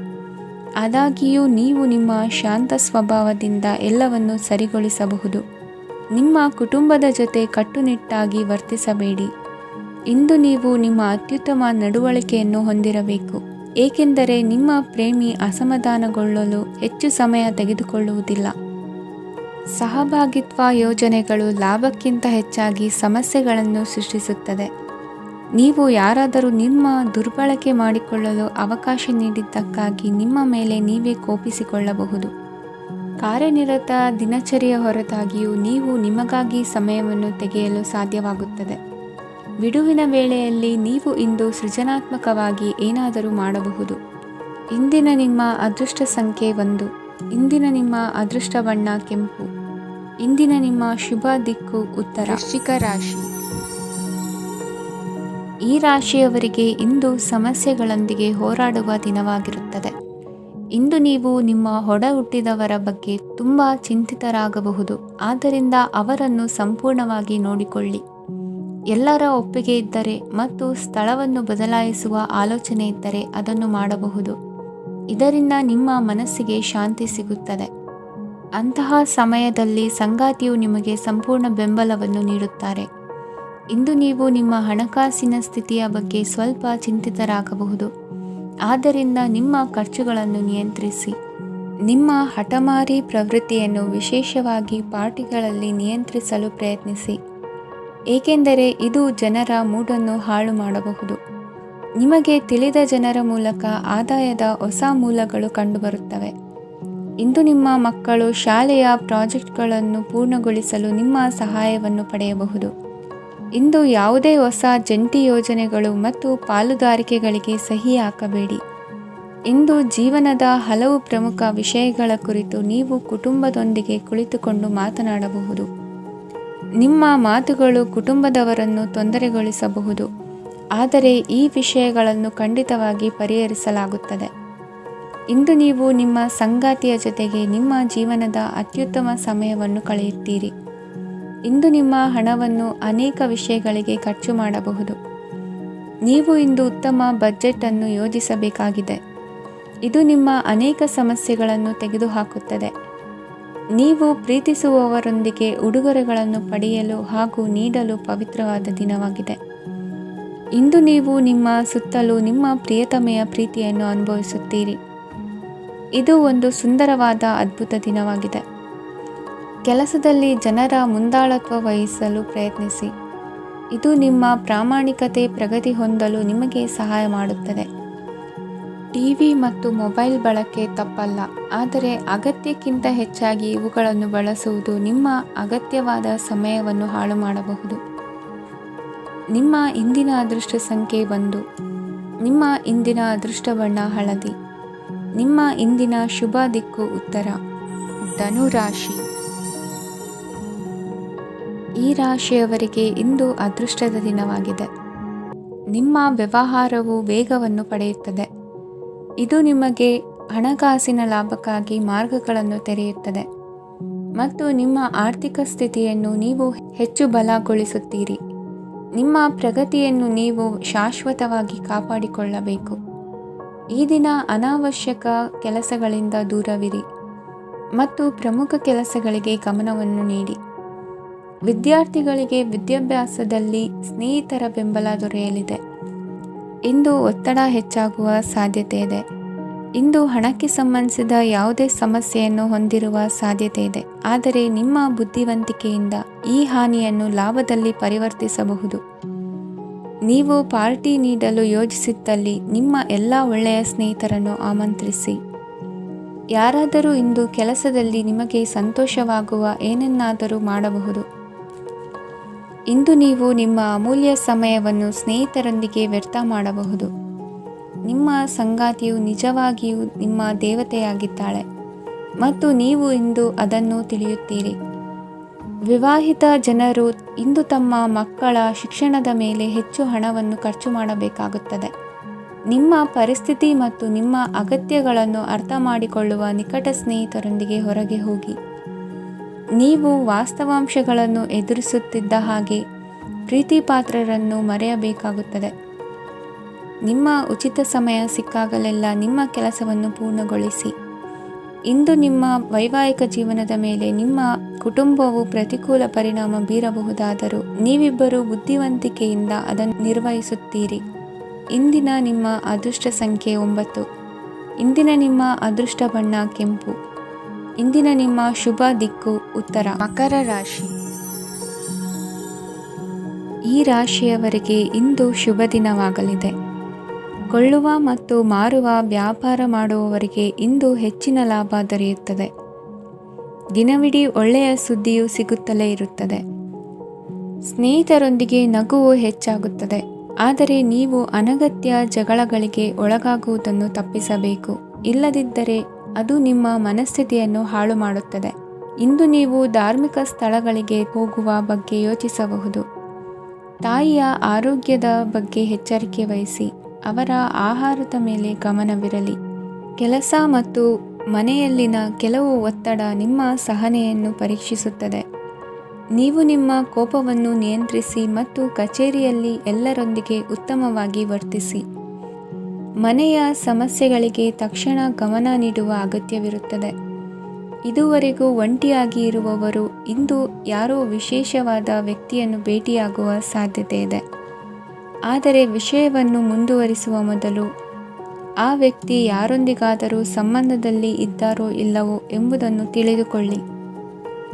ಆದಾಗ್ಯೂ ನೀವು ನಿಮ್ಮ ಶಾಂತ ಸ್ವಭಾವದಿಂದ ಎಲ್ಲವನ್ನು ಸರಿಗೊಳಿಸಬಹುದು. ನಿಮ್ಮ ಕುಟುಂಬದ ಜೊತೆ ಕಟ್ಟುನಿಟ್ಟಾಗಿ ವರ್ತಿಸಬೇಡಿ. ಇಂದು ನೀವು ನಿಮ್ಮ ಅತ್ಯುತ್ತಮ ನಡವಳಿಕೆಯನ್ನು ಹೊಂದಿರಬೇಕು, ಏಕೆಂದರೆ ನಿಮ್ಮ ಪ್ರೇಮಿ ಅಸಮಾಧಾನಗೊಳ್ಳಲು ಹೆಚ್ಚು ಸಮಯ ತೆಗೆದುಕೊಳ್ಳುವುದಿಲ್ಲ. ಸಹಭಾಗಿತ್ವ ಯೋಜನೆಗಳು ಲಾಭಕ್ಕಿಂತ ಹೆಚ್ಚಾಗಿ ಸಮಸ್ಯೆಗಳನ್ನು ಸೃಷ್ಟಿಸುತ್ತದೆ. ನೀವು ಯಾರಾದರೂ ನಿಮ್ಮ ದುರ್ಬಳಕೆ ಮಾಡಿಕೊಳ್ಳಲು ಅವಕಾಶ ನೀಡಿದ್ದಕ್ಕಾಗಿ ನಿಮ್ಮ ಮೇಲೆ ನೀವೇ ಕೋಪಿಸಿಕೊಳ್ಳಬಹುದು. ಕಾರ್ಯನಿರತ ದಿನಚರಿಯ ಹೊರತಾಗಿಯೂ ನೀವು ನಿಮಗಾಗಿ ಸಮಯವನ್ನು ತೆಗೆಯಲು ಸಾಧ್ಯವಾಗುತ್ತದೆ. ಬಿಡುವಿನ ವೇಳೆಯಲ್ಲಿ ನೀವು ಇಂದು ಸೃಜನಾತ್ಮಕವಾಗಿ ಏನಾದರೂ ಮಾಡಬಹುದು. ಇಂದಿನ ನಿಮ್ಮ ಅದೃಷ್ಟ ಸಂಖ್ಯೆ 1. ಇಂದಿನ ನಿಮ್ಮ ಅದೃಷ್ಟ ಬಣ್ಣ ಕೆಂಪು. ಇಂದಿನ ನಿಮ್ಮ ಶುಭ ದಿಕ್ಕು ಉತ್ತರ. ವೃಶ್ಚಿಕ ರಾಶಿ. ಈ ರಾಶಿಯವರಿಗೆ ಇಂದು ಸಮಸ್ಯೆಗಳೊಂದಿಗೆ ಹೋರಾಡುವ ದಿನವಾಗಿರುತ್ತದೆ. ಇಂದು ನೀವು ನಿಮ್ಮ ಒಡ ಹುಟ್ಟಿದವರ ಬಗ್ಗೆ ತುಂಬ ಚಿಂತಿತರಾಗಬಹುದು. ಆದ್ದರಿಂದ ಅವರನ್ನು ಸಂಪೂರ್ಣವಾಗಿ ನೋಡಿಕೊಳ್ಳಿ. ಎಲ್ಲರ ಒಪ್ಪಿಗೆ ಇದ್ದರೆ ಮತ್ತು ಸ್ಥಳವನ್ನು ಬದಲಾಯಿಸುವ ಆಲೋಚನೆ ಇದ್ದರೆ ಅದನ್ನು ಮಾಡಬಹುದು. ಇದರಿಂದ ನಿಮ್ಮ ಮನಸ್ಸಿಗೆ ಶಾಂತಿ ಸಿಗುತ್ತದೆ. ಅಂತಹ ಸಮಯದಲ್ಲಿ ಸಂಗಾತಿಯು ನಿಮಗೆ ಸಂಪೂರ್ಣ ಬೆಂಬಲವನ್ನು ನೀಡುತ್ತಾರೆ. ಇಂದು ನೀವು ನಿಮ್ಮ ಹಣಕಾಸಿನ ಸ್ಥಿತಿಯ ಬಗ್ಗೆ ಸ್ವಲ್ಪ ಚಿಂತಿತರಾಗಬಹುದು. ಆದ್ದರಿಂದ ನಿಮ್ಮ ಖರ್ಚುಗಳನ್ನು ನಿಯಂತ್ರಿಸಿ. ನಿಮ್ಮ ಹಠಮಾರಿ ಪ್ರವೃತ್ತಿಯನ್ನು ವಿಶೇಷವಾಗಿ ಪಾರ್ಟಿಗಳಲ್ಲಿ ನಿಯಂತ್ರಿಸಲು ಪ್ರಯತ್ನಿಸಿ, ಏಕೆಂದರೆ ಇದು ಜನರ ಮೂಡನ್ನು ಹಾಳು ಮಾಡಬಹುದು. ನಿಮಗೆ ತಿಳಿದ ಜನರ ಮೂಲಕ ಆದಾಯದ ಹೊಸ ಮೂಲಗಳು ಕಂಡುಬರುತ್ತವೆ. ಇಂದು ನಿಮ್ಮ ಮಕ್ಕಳು ಶಾಲೆಯ ಪ್ರಾಜೆಕ್ಟ್ಗಳನ್ನು ಪೂರ್ಣಗೊಳಿಸಲು ನಿಮ್ಮ ಸಹಾಯವನ್ನು ಪಡೆಯಬಹುದು. ಇಂದು ಯಾವುದೇ ಹೊಸ ಜಂಟಿ ಯೋಜನೆಗಳು ಮತ್ತು ಪಾಲುದಾರಿಕೆಗಳಿಗೆ ಸಹಿ ಹಾಕಬೇಡಿ. ಇಂದು ಜೀವನದ ಹಲವು ಪ್ರಮುಖ ವಿಷಯಗಳ ಕುರಿತು ನೀವು ಕುಟುಂಬದೊಂದಿಗೆ ಕುಳಿತುಕೊಂಡು ಮಾತನಾಡಬಹುದು. ನಿಮ್ಮ ಮಾತುಗಳು ಕುಟುಂಬದವರನ್ನು ತೊಂದರೆಗೊಳಿಸಬಹುದು, ಆದರೆ ಈ ವಿಷಯಗಳನ್ನು ಖಂಡಿತವಾಗಿ ಪರಿಹರಿಸಲಾಗುತ್ತದೆ. ಇಂದು ನೀವು ನಿಮ್ಮ ಸಂಗಾತಿಯ ಜೊತೆಗೆ ನಿಮ್ಮ ಜೀವನದ ಅತ್ಯುತ್ತಮ ಸಮಯವನ್ನು ಕಳೆಯುತ್ತೀರಿ. ಇಂದು ನಿಮ್ಮ ಹಣವನ್ನು ಅನೇಕ ವಿಷಯಗಳಿಗೆ ಖರ್ಚು ಮಾಡಬಹುದು. ನೀವು ಇಂದು ಉತ್ತಮ ಬಜೆಟ್ ಅನ್ನು ಯೋಜಿಸಬೇಕಾಗಿದೆ. ಇದು ನಿಮ್ಮ ಅನೇಕ ಸಮಸ್ಯೆಗಳನ್ನು ತೆಗೆದುಹಾಕುತ್ತದೆ. ನೀವು ಪ್ರೀತಿಸುವವರೊಂದಿಗೆ ಉಡುಗೊರೆಗಳನ್ನು ಪಡೆಯಲು ಹಾಗೂ ನೀಡಲು ಪವಿತ್ರವಾದ ದಿನವಾಗಿದೆ. ಇಂದು ನೀವು ನಿಮ್ಮ ಸುತ್ತಲೂ ನಿಮ್ಮ ಪ್ರಿಯತಮೆಯ ಪ್ರೀತಿಯನ್ನು ಅನುಭವಿಸುತ್ತೀರಿ. ಇದು ಒಂದು ಸುಂದರವಾದ ಅದ್ಭುತ ದಿನವಾಗಿದೆ. ಕೆಲಸದಲ್ಲಿ ಜನರ ಮುಂದಾಳತ್ವ ವಹಿಸಲು ಪ್ರಯತ್ನಿಸಿ. ಇದು ನಿಮ್ಮ ಪ್ರಾಮಾಣಿಕತೆ ಪ್ರಗತಿ ಹೊಂದಲು ನಿಮಗೆ ಸಹಾಯ ಮಾಡುತ್ತದೆ. ಟಿವಿ ಮತ್ತು ಮೊಬೈಲ್ ಬಳಕೆ ತಪ್ಪಲ್ಲ, ಆದರೆ ಅಗತ್ಯಕ್ಕಿಂತ ಹೆಚ್ಚಾಗಿ ಇವುಗಳನ್ನು ಬಳಸುವುದು ನಿಮ್ಮ ಅಗತ್ಯವಾದ ಸಮಯವನ್ನು ಹಾಳು ಮಾಡಬಹುದು. ನಿಮ್ಮ ಇಂದಿನ ಅದೃಷ್ಟ ಸಂಖ್ಯೆ 1. ನಿಮ್ಮ ಇಂದಿನ ಅದೃಷ್ಟ ಬಣ್ಣ ಹಳದಿ. ನಿಮ್ಮ ಇಂದಿನ ಶುಭ ದಿಕ್ಕು ಉತ್ತರ. ಧನುರಾಶಿ. ಈ ರಾಶಿಯವರಿಗೆ ಇಂದು ಅದೃಷ್ಟದ ದಿನವಾಗಿದೆ. ನಿಮ್ಮ ವ್ಯವಹಾರವು ವೇಗವನ್ನು ಪಡೆಯುತ್ತದೆ. ಇದು ನಿಮಗೆ ಹಣಕಾಸಿನ ಲಾಭಕ್ಕಾಗಿ ಮಾರ್ಗಗಳನ್ನು ತೆರೆಯುತ್ತದೆ ಮತ್ತು ನಿಮ್ಮ ಆರ್ಥಿಕ ಸ್ಥಿತಿಯನ್ನು ನೀವು ಹೆಚ್ಚು ಬಲಗೊಳಿಸುತ್ತೀರಿ. ನಿಮ್ಮ ಪ್ರಗತಿಯನ್ನು ನೀವು ಶಾಶ್ವತವಾಗಿ ಕಾಪಾಡಿಕೊಳ್ಳಬೇಕು. ಈ ದಿನ ಅನಾವಶ್ಯಕ ಕೆಲಸಗಳಿಂದ ದೂರವಿರಿ ಮತ್ತು ಪ್ರಮುಖ ಕೆಲಸಗಳಿಗೆ ಗಮನವನ್ನು ನೀಡಿ. ವಿದ್ಯಾರ್ಥಿಗಳಿಗೆ ವಿದ್ಯಾಭ್ಯಾಸದಲ್ಲಿ ಸ್ನೇಹಿತರ ಬೆಂಬಲ ದೊರೆಯಲಿದೆ. ಇಂದು ಒತ್ತಡ ಹೆಚ್ಚಾಗುವ ಸಾಧ್ಯತೆ ಇದೆ. ಇಂದು ಹಣಕ್ಕೆ ಸಂಬಂಧಿಸಿದ ಯಾವುದೇ ಸಮಸ್ಯೆಯನ್ನು ಹೊಂದಿರುವ ಸಾಧ್ಯತೆ ಇದೆ, ಆದರೆ ನಿಮ್ಮ ಬುದ್ಧಿವಂತಿಕೆಯಿಂದ ಈ ಹಾನಿಯನ್ನು ಲಾಭದಲ್ಲಿ ಪರಿವರ್ತಿಸಬಹುದು. ನೀವು ಪಾರ್ಟಿ ನೀಡಲು ಯೋಜಿಸಿದ್ದಲ್ಲಿ ನಿಮ್ಮ ಎಲ್ಲ ಒಳ್ಳೆಯ ಸ್ನೇಹಿತರನ್ನು ಆಮಂತ್ರಿಸಿ. ಯಾರಾದರೂ ಇಂದು ಕೆಲಸದಲ್ಲಿ ನಿಮಗೆ ಸಂತೋಷವಾಗುವ ಏನನ್ನಾದರೂ ಮಾಡಬಹುದು. ಇಂದು ನೀವು ನಿಮ್ಮ ಅಮೂಲ್ಯ ಸಮಯವನ್ನು ಸ್ನೇಹಿತರೊಂದಿಗೆ ವ್ಯರ್ಥ ಮಾಡಬಹುದು. ನಿಮ್ಮ ಸಂಗಾತಿಯು ನಿಜವಾಗಿಯೂ ನಿಮ್ಮ ದೇವತೆಯಾಗಿದ್ದಾಳೆ ಮತ್ತು ನೀವು ಇಂದು ಅದನ್ನು ತಿಳಿಯುತ್ತೀರಿ. ವಿವಾಹಿತ ಜನರು ಇಂದು ತಮ್ಮ ಮಕ್ಕಳ ಶಿಕ್ಷಣದ ಮೇಲೆ ಹೆಚ್ಚು ಹಣವನ್ನು ಖರ್ಚು ಮಾಡಬೇಕಾಗುತ್ತದೆ. ನಿಮ್ಮ ಪರಿಸ್ಥಿತಿ ಮತ್ತು ನಿಮ್ಮ ಅಗತ್ಯಗಳನ್ನು ಅರ್ಥ ಮಾಡಿಕೊಳ್ಳುವ ನಿಕಟ ಸ್ನೇಹಿತರೊಂದಿಗೆ ಹೊರಗೆ ಹೋಗಿ. ನೀವು ವಾಸ್ತವಾಂಶಗಳನ್ನು ಎದುರಿಸುತ್ತಿದ್ದ ಹಾಗೆ ಪ್ರೀತಿಪಾತ್ರರನ್ನು ಮರೆಯಬೇಕಾಗುತ್ತದೆ. ನಿಮ್ಮ ಉಚಿತ ಸಮಯ ಸಿಕ್ಕಾಗಲೆಲ್ಲ ನಿಮ್ಮ ಕೆಲಸವನ್ನು ಪೂರ್ಣಗೊಳಿಸಿ. ಇಂದು ನಿಮ್ಮ ವೈವಾಹಿಕ ಜೀವನದ ಮೇಲೆ ನಿಮ್ಮ ಕುಟುಂಬವು ಪ್ರತಿಕೂಲ ಪರಿಣಾಮ ಬೀರಬಹುದಾದರೂ ನೀವಿಬ್ಬರು ಬುದ್ಧಿವಂತಿಕೆಯಿಂದ ಅದನ್ನು ನಿರ್ವಹಿಸುತ್ತೀರಿ. ಇಂದಿನ ನಿಮ್ಮ ಅದೃಷ್ಟ ಸಂಖ್ಯೆ 9. ಇಂದಿನ ನಿಮ್ಮ ಅದೃಷ್ಟ ಬಣ್ಣ ಕೆಂಪು. ಇಂದಿನ ನಿಮ್ಮ ಶುಭ ದಿಕ್ಕು ಉತ್ತರ. ಮಕರ ರಾಶಿ. ಈ ರಾಶಿಯವರಿಗೆ ಇಂದು ಶುಭ ದಿನವಾಗಲಿದೆ. ಕೊಳ್ಳುವ ಮತ್ತು ಮಾರುವ ವ್ಯಾಪಾರ ಮಾಡುವವರಿಗೆ ಇಂದು ಹೆಚ್ಚಿನ ಲಾಭ ದೊರೆಯುತ್ತದೆ. ದಿನವಿಡೀ ಒಳ್ಳೆಯ ಸುದ್ದಿಯು ಸಿಗುತ್ತಲೇ ಇರುತ್ತದೆ. ಸ್ನೇಹಿತರೊಂದಿಗೆ ನಗುವು ಹೆಚ್ಚಾಗುತ್ತದೆ. ಆದರೆ ನೀವು ಅನಗತ್ಯ ಜಗಳಗಳಿಗೆ ಒಳಗಾಗುವುದನ್ನು ತಪ್ಪಿಸಬೇಕು. ಇಲ್ಲದಿದ್ದರೆ ಅದು ನಿಮ್ಮ ಮನಸ್ಥಿತಿಯನ್ನು ಹಾಳು ಮಾಡುತ್ತದೆ. ಇಂದು ನೀವು ಧಾರ್ಮಿಕ ಸ್ಥಳಗಳಿಗೆ ಹೋಗುವ ಬಗ್ಗೆ ಯೋಚಿಸಬಹುದು. ತಾಯಿಯ ಆರೋಗ್ಯದ ಬಗ್ಗೆ ಎಚ್ಚರಿಕೆ ವಹಿಸಿ. ಅವರ ಆಹಾರದ ಮೇಲೆ ಗಮನವಿರಲಿ. ಕೆಲಸ ಮತ್ತು ಮನೆಯಲ್ಲಿನ ಕೆಲವು ಒತ್ತಡ ನಿಮ್ಮ ಸಹನೆಯನ್ನು ಪರೀಕ್ಷಿಸುತ್ತದೆ. ನೀವು ನಿಮ್ಮ ಕೋಪವನ್ನು ನಿಯಂತ್ರಿಸಿ ಮತ್ತು ಕಚೇರಿಯಲ್ಲಿ ಎಲ್ಲರೊಂದಿಗೆ ಉತ್ತಮವಾಗಿ ವರ್ತಿಸಿ. ಮನೆಯ ಸಮಸ್ಯೆಗಳಿಗೆ ತಕ್ಷಣ ಗಮನ ನೀಡುವ ಅಗತ್ಯವಿರುತ್ತದೆ. ಇದುವರೆಗೂ ಒಂಟಿಯಾಗಿ ಇರುವವರು ಇಂದು ಯಾರೋ ವಿಶೇಷವಾದ ವ್ಯಕ್ತಿಯನ್ನು ಭೇಟಿಯಾಗುವ ಸಾಧ್ಯತೆ ಇದೆ. ಆದರೆ ವಿಷಯವನ್ನು ಮುಂದುವರಿಸುವ ಮೊದಲು ಆ ವ್ಯಕ್ತಿ ಯಾರೊಂದಿಗಾದರೂ ಸಂಬಂಧದಲ್ಲಿ ಇದ್ದಾರೋ ಇಲ್ಲವೋ ಎಂಬುದನ್ನು ತಿಳಿದುಕೊಳ್ಳಿ.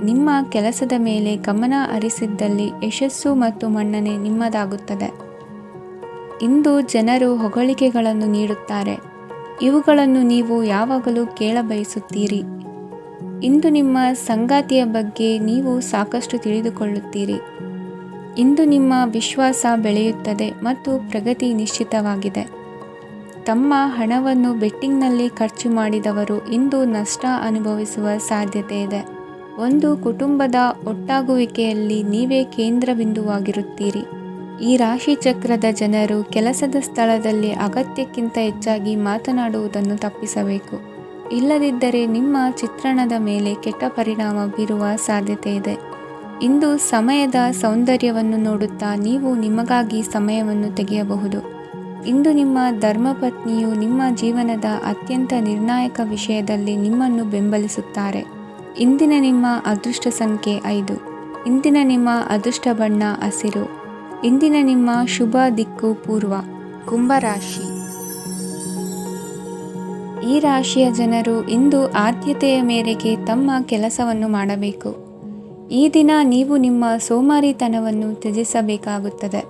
ನಿಮ್ಮ ಕೆಲಸದ ಮೇಲೆ ಗಮನ ಹರಿಸಿದ್ದಲ್ಲಿ ಯಶಸ್ಸು ಮತ್ತು ಮನ್ನಣೆ ನಿಮ್ಮದಾಗುತ್ತದೆ. ಇಂದು ಜನರು ಹೊಗಳಿಕೆಗಳನ್ನು ನೀಡುತ್ತಾರೆ. ಇವುಗಳನ್ನು ನೀವು ಯಾವಾಗಲೂ ಕೇಳಬಯಸುತ್ತೀರಿ. ಇಂದು ನಿಮ್ಮ ಸಂಗಾತಿಯ ಬಗ್ಗೆ ನೀವು ಸಾಕಷ್ಟು ತಿಳಿದುಕೊಳ್ಳುತ್ತೀರಿ. ಇಂದು ನಿಮ್ಮ ವಿಶ್ವಾಸ ಬೆಳೆಯುತ್ತದೆ ಮತ್ತು ಪ್ರಗತಿ ನಿಶ್ಚಿತವಾಗಿದೆ. ತಮ್ಮ ಹಣವನ್ನು ಬೆಟ್ಟಿಂಗ್ನಲ್ಲಿ ಖರ್ಚು ಮಾಡಿದವರು ಇಂದು ನಷ್ಟ ಅನುಭವಿಸುವ ಸಾಧ್ಯತೆ ಇದೆ. ಒಂದು ಕುಟುಂಬದ ಒಟ್ಟಾಗುವಿಕೆಯಲ್ಲಿ ನೀವೇ ಕೇಂದ್ರ ಬಿಂದುವಾಗಿರುತ್ತೀರಿ. ಈ ರಾಶಿ ಚಕ್ರದ ಜನರು ಕೆಲಸದ ಸ್ಥಳದಲ್ಲಿ ಅಗತ್ಯಕ್ಕಿಂತ ಹೆಚ್ಚಾಗಿ ಮಾತನಾಡುವುದನ್ನು ತಪ್ಪಿಸಬೇಕು. ಇಲ್ಲದಿದ್ದರೆ ನಿಮ್ಮ ಚಿತ್ರಣದ ಮೇಲೆ ಕೆಟ್ಟ ಪರಿಣಾಮ ಬೀರುವ ಸಾಧ್ಯತೆ ಇದೆ. ಇಂದು ಸಮಯದ ಸೌಂದರ್ಯವನ್ನು ನೋಡುತ್ತಾ ನೀವು ನಿಮಗಾಗಿ ಸಮಯವನ್ನು ತೆಗೆಯಬಹುದು. ಇಂದು ನಿಮ್ಮ ಧರ್ಮಪತ್ನಿಯು ನಿಮ್ಮ ಜೀವನದ ಅತ್ಯಂತ ನಿರ್ಣಾಯಕ ವಿಷಯದಲ್ಲಿ ನಿಮ್ಮನ್ನು ಬೆಂಬಲಿಸುತ್ತಾರೆ. ಇಂದಿನ ನಿಮ್ಮ ಅದೃಷ್ಟ ಸಂಖ್ಯೆ 5. ಇಂದಿನ ನಿಮ್ಮ ಅದೃಷ್ಟ ಬಣ್ಣ ಹಸಿರು. ಇಂದಿನ ನಿಮ್ಮ ಶುಭ ದಿಕ್ಕು ಪೂರ್ವ. ಕುಂಭರಾಶಿ. ಈ ರಾಶಿಯ ಜನರು ಇಂದು ಆದ್ಯತೆಯ ಮೇರೆಗೆ ತಮ್ಮ ಕೆಲಸವನ್ನು ಮಾಡಬೇಕು. ಈ ದಿನ ನೀವು ನಿಮ್ಮ ಸೋಮಾರಿತನವನ್ನು ತ್ಯಜಿಸಬೇಕಾಗುತ್ತದೆ.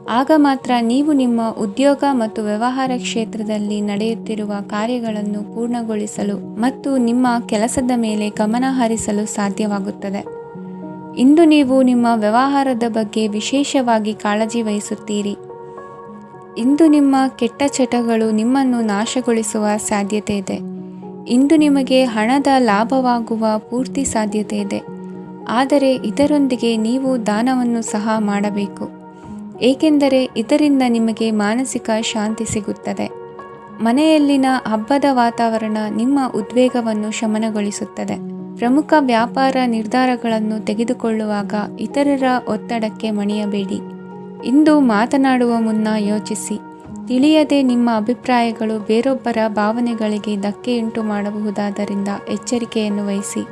ಆಗ ಮಾತ್ರ ನೀವು ನಿಮ್ಮ ಉದ್ಯೋಗ ಮತ್ತು ವ್ಯವಹಾರ ಕ್ಷೇತ್ರದಲ್ಲಿ ನಡೆಯುತ್ತಿರುವ ಕಾರ್ಯಗಳನ್ನು ಪೂರ್ಣಗೊಳಿಸಲು ಮತ್ತು ನಿಮ್ಮ ಕೆಲಸದ ಮೇಲೆ ಗಮನ ಹರಿಸಲು ಸಾಧ್ಯವಾಗುತ್ತದೆ. ಇಂದು ನೀವು ನಿಮ್ಮ ವ್ಯವಹಾರದ ಬಗ್ಗೆ ವಿಶೇಷವಾಗಿ ಕಾಳಜಿ ವಹಿಸುತ್ತೀರಿ. ಇಂದು ನಿಮ್ಮ ಕೆಟ್ಟ ಚಟಗಳು ನಿಮ್ಮನ್ನು ನಾಶಗೊಳಿಸುವ ಸಾಧ್ಯತೆ ಇದೆ. ಇಂದು ನಿಮಗೆ ಹಣದ ಲಾಭವಾಗುವ ಪೂರ್ತಿ ಸಾಧ್ಯತೆ ಇದೆ. ಆದರೆ ಇದರೊಂದಿಗೆ ನೀವು ದಾನವನ್ನು ಸಹ ಮಾಡಬೇಕು. ಏಕೆಂದರೆ ಇದರಿಂದ ನಿಮಗೆ ಮಾನಸಿಕ ಶಾಂತಿ ಸಿಗುತ್ತದೆ. ಮನೆಯಲ್ಲಿನ ಹಬ್ಬದ ವಾತಾವರಣ ನಿಮ್ಮ ಉದ್ವೇಗವನ್ನು ಶಮನಗೊಳಿಸುತ್ತದೆ. ಪ್ರಮುಖ ವ್ಯಾಪಾರ ನಿರ್ಧಾರಗಳನ್ನು ತೆಗೆದುಕೊಳ್ಳುವಾಗ ಇತರರ ಒತ್ತಡಕ್ಕೆ ಮಣಿಯಬೇಡಿ. ಇಂದು ಮಾತನಾಡುವ ಮುನ್ನ ಯೋಚಿಸಿ. ತಿಳಿಯದೆ ನಿಮ್ಮ ಅಭಿಪ್ರಾಯಗಳು ಬೇರೊಬ್ಬರ ಭಾವನೆಗಳಿಗೆ ಧಕ್ಕೆಯುಂಟು ಮಾಡಬಹುದಾದ್ದರಿಂದ ಎಚ್ಚರಿಕೆಯನ್ನು ವಹಿಸಿ.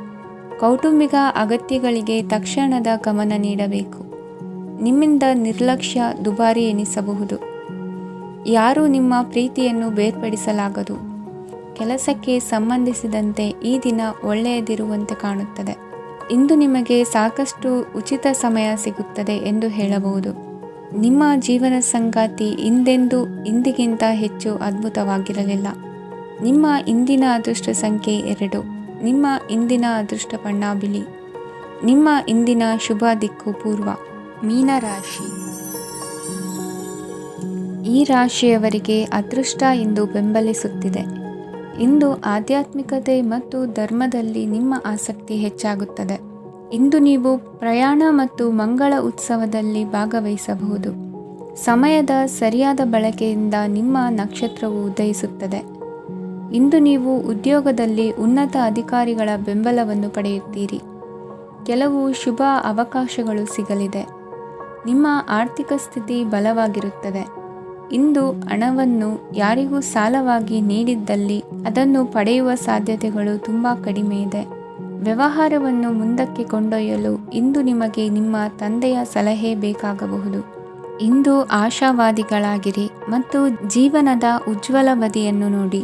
ಕೌಟುಂಬಿಕ ಅಗತ್ಯಗಳಿಗೆ ತಕ್ಷಣದ ಗಮನ ನೀಡಬೇಕು. ನಿಮ್ಮಿಂದ ನಿರ್ಲಕ್ಷ್ಯ ದುಬಾರಿ ಎನಿಸಬಹುದು. ಯಾರೂ ನಿಮ್ಮ ಪ್ರೀತಿಯನ್ನು ಬೇರ್ಪಡಿಸಲಾಗದು. ಕೆಲಸಕ್ಕೆ ಸಂಬಂಧಿಸಿದಂತೆ ಈ ದಿನ ಒಳ್ಳೆಯದಿರುವಂತೆ ಕಾಣುತ್ತದೆ. ಇಂದು ನಿಮಗೆ ಸಾಕಷ್ಟು ಉಚಿತ ಸಮಯ ಸಿಗುತ್ತದೆ ಎಂದು ಹೇಳಬಹುದು. ನಿಮ್ಮ ಜೀವನ ಸಂಗಾತಿ ಇಂದಿಗಿಂತ ಹೆಚ್ಚು ಅದ್ಭುತವಾಗಿರಲಿಲ್ಲ. ನಿಮ್ಮ ಇಂದಿನ ಅದೃಷ್ಟ ಸಂಖ್ಯೆ 2. ನಿಮ್ಮ ಇಂದಿನ ಅದೃಷ್ಟ ಬಣ್ಣ ಬಿಳಿ. ನಿಮ್ಮ ಇಂದಿನ ಶುಭ ದಿಕ್ಕು ಪೂರ್ವ. ಮೀನರಾಶಿ. ಈ ರಾಶಿಯವರಿಗೆ ಅದೃಷ್ಟ ಇಂದು ಬೆಂಬಲಿಸುತ್ತಿದೆ. ಇಂದು ಆಧ್ಯಾತ್ಮಿಕತೆ ಮತ್ತು ಧರ್ಮದಲ್ಲಿ ನಿಮ್ಮ ಆಸಕ್ತಿ ಹೆಚ್ಚಾಗುತ್ತದೆ. ಇಂದು ನೀವು ಪ್ರಯಾಣ ಮತ್ತು ಮಂಗಳ ಉತ್ಸವದಲ್ಲಿ ಭಾಗವಹಿಸಬಹುದು. ಸಮಯದ ಸರಿಯಾದ ಬಳಕೆಯಿಂದ ನಿಮ್ಮ ನಕ್ಷತ್ರವು ಉದಯಿಸುತ್ತದೆ. ಇಂದು ನೀವು ಉದ್ಯೋಗದಲ್ಲಿ ಉನ್ನತ ಅಧಿಕಾರಿಗಳ ಬೆಂಬಲವನ್ನು ಪಡೆಯುತ್ತೀರಿ. ಕೆಲವು ಶುಭ ಅವಕಾಶಗಳು ಸಿಗಲಿದೆ. ನಿಮ್ಮ ಆರ್ಥಿಕ ಸ್ಥಿತಿ ಬಲವಾಗಿರುತ್ತದೆ. ಇಂದು ಹಣವನ್ನು ಯಾರಿಗೂ ಸಾಲವಾಗಿ ನೀಡಿದ್ದಲ್ಲಿ ಅದನ್ನು ಪಡೆಯುವ ಸಾಧ್ಯತೆಗಳು ತುಂಬ ಕಡಿಮೆ ಇದೆ. ವ್ಯವಹಾರವನ್ನು ಮುಂದಕ್ಕೆ ಕೊಂಡೊಯ್ಯಲು ಇಂದು ನಿಮಗೆ ನಿಮ್ಮ ತಂದೆಯ ಸಲಹೆ ಬೇಕಾಗಬಹುದು. ಇಂದು ಆಶಾವಾದಿಗಳಾಗಿರಿ ಮತ್ತು ಜೀವನದ ಉಜ್ವಲ ಬದಿಯನ್ನು ನೋಡಿ.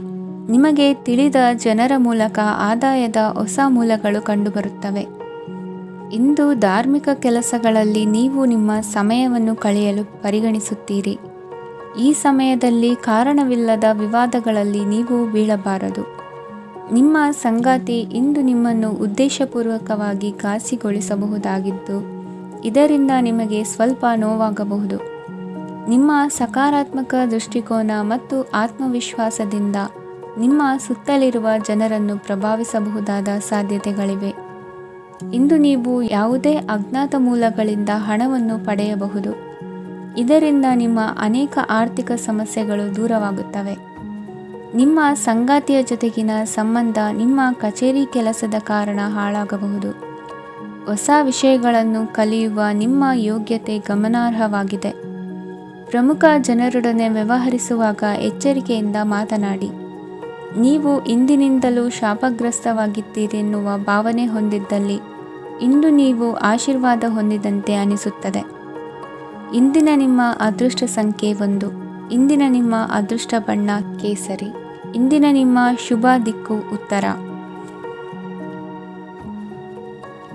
ನಿಮಗೆ ತಿಳಿದ ಜನರ ಮೂಲಕ ಆದಾಯದ ಹೊಸ ಮೂಲಗಳು ಕಂಡುಬರುತ್ತವೆ. ಇಂದು ಧಾರ್ಮಿಕ ಕೆಲಸಗಳಲ್ಲಿ ನೀವು ನಿಮ್ಮ ಸಮಯವನ್ನು ಕಳೆಯಲು ಪರಿಗಣಿಸುತ್ತೀರಿ. ಈ ಸಮಯದಲ್ಲಿ ಕಾರಣವಿಲ್ಲದ ವಿವಾದಗಳಲ್ಲಿ ನೀವು ಬೀಳಬಾರದು. ನಿಮ್ಮ ಸಂಗಾತಿ ಇಂದು ನಿಮ್ಮನ್ನು ಉದ್ದೇಶಪೂರ್ವಕವಾಗಿ ಘಾಸಿಗೊಳಿಸಬಹುದಾಗಿದ್ದು, ಇದರಿಂದ ನಿಮಗೆ ಸ್ವಲ್ಪ ನೋವಾಗಬಹುದು. ನಿಮ್ಮ ಸಕಾರಾತ್ಮಕ ದೃಷ್ಟಿಕೋನ ಮತ್ತು ಆತ್ಮವಿಶ್ವಾಸದಿಂದ ನಿಮ್ಮ ಸುತ್ತಲಿರುವ ಜನರನ್ನು ಪ್ರಭಾವಿಸಬಹುದಾದ ಸಾಧ್ಯತೆಗಳಿವೆ. ಇಂದು ನೀವು ಯಾವುದೇ ಅಜ್ಞಾತ ಮೂಲಗಳಿಂದ ಹಣವನ್ನು ಪಡೆಯಬಹುದು. ಇದರಿಂದ ನಿಮ್ಮ ಅನೇಕ ಆರ್ಥಿಕ ಸಮಸ್ಯೆಗಳು ದೂರವಾಗುತ್ತವೆ. ನಿಮ್ಮ ಸಂಗಾತಿಯ ಜೊತೆಗಿನ ಸಂಬಂಧ ನಿಮ್ಮ ಕಚೇರಿ ಕೆಲಸದ ಕಾರಣ ಹಾಳಾಗಬಹುದು. ಹೊಸ ವಿಷಯಗಳನ್ನು ಕಲಿಯುವ ನಿಮ್ಮ ಯೋಗ್ಯತೆ ಗಮನಾರ್ಹವಾಗಿದೆ. ಪ್ರಮುಖ ಜನರೊಡನೆ ವ್ಯವಹರಿಸುವಾಗ ಎಚ್ಚರಿಕೆಯಿಂದ ಮಾತನಾಡಿ. ನೀವು ಇಂದಿನಿಂದಲೂ ಶಾಪಗ್ರಸ್ತವಾಗಿದ್ದೀರೆನ್ನುವ ಭಾವನೆ ಹೊಂದಿದ್ದಲ್ಲಿ ಇಂದು ನೀವು ಆಶೀರ್ವಾದ ಹೊಂದಿದಂತೆ ಅನಿಸುತ್ತದೆ. ಇಂದಿನ ನಿಮ್ಮ ಅದೃಷ್ಟ ಸಂಖ್ಯೆ 1. ಇಂದಿನ ನಿಮ್ಮ ಅದೃಷ್ಟ ಬಣ್ಣ ಕೇಸರಿ. ಇಂದಿನ ನಿಮ್ಮ ಶುಭ ದಿಕ್ಕು ಉತ್ತರ.